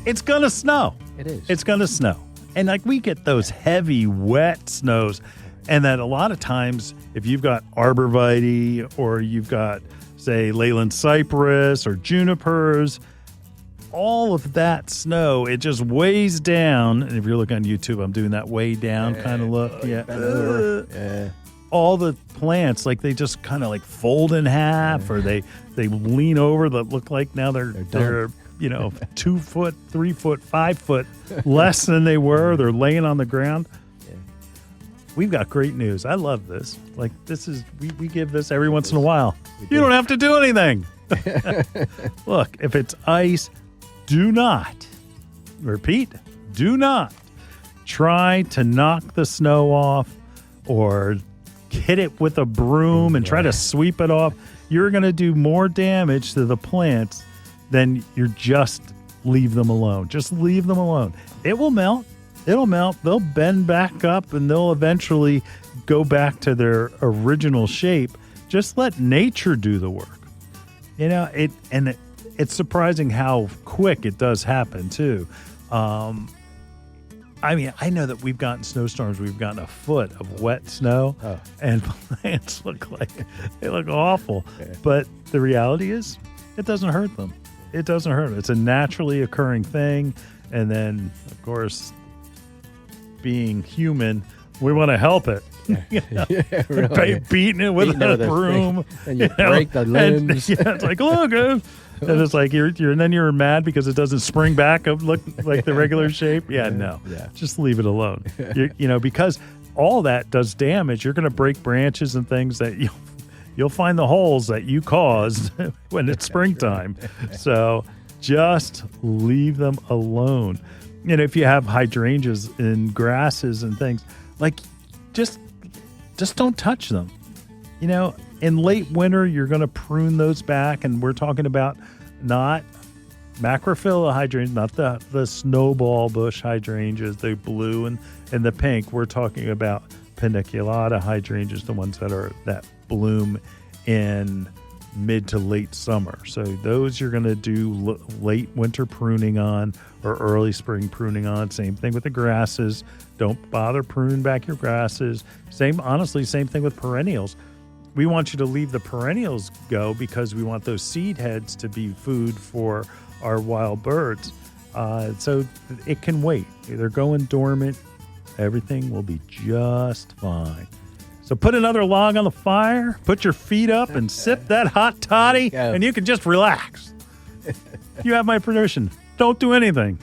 it's going to snow. It is. It's going to snow. And like we get those heavy, wet snows. And then a lot of times, if you've got arborvitae or you've got, say, Leyland cypress or junipers, all of that snow, it just weighs down. And if you're looking on YouTube, I'm doing that way down kind of look. Yeah. All the plants, like they just kind of like fold in half or they lean over that look like now they're 2 foot, 3 foot, 5 foot less than they were. They're laying on the ground. We've got great news. I love this. Like this is, we give this every once in a while. You don't have to do anything. Look, if it's ice, do not try to knock the snow off or hit it with a broom and try to sweep it off. You're going to do more damage to the plants than you're just leave them alone. Just leave them alone. It will melt. It'll melt. They'll bend back up and they'll eventually go back to their original shape. Just let nature do the work. It's surprising how quick it does happen too. I know that we've gotten snowstorms. We've gotten a foot of wet snow, and plants look awful. Okay. But the reality is, it doesn't hurt them. It doesn't hurt them. It's a naturally occurring thing. And then, of course, being human, we want to help it. Really. Beating it with a broom, and you break the limbs. It's like, look, and it's like you're mad because it doesn't spring back up look like the regular shape. Just leave it alone. Because all that does damage. You're going to break branches and things that you'll find the holes that you caused when it's springtime. So just leave them alone. If you have hydrangeas and grasses and things, like just don't touch them. In late winter, you're going to prune those back, and we're talking about not macrophylla hydrangeas, not the snowball bush hydrangeas, the blue and the pink. We're talking about paniculata hydrangeas, the ones that bloom in mid to late summer. So those you're going to do late winter pruning on or early spring pruning on. Same thing with the grasses. Don't bother pruning back your grasses. Same thing with perennials. We want you to leave the perennials go because we want those seed heads to be food for our wild birds. So it can wait. They're going dormant. Everything will be just fine. So put another log on the fire, put your feet up, and sip that hot toddy, and you can just relax. You have my permission. Don't do anything.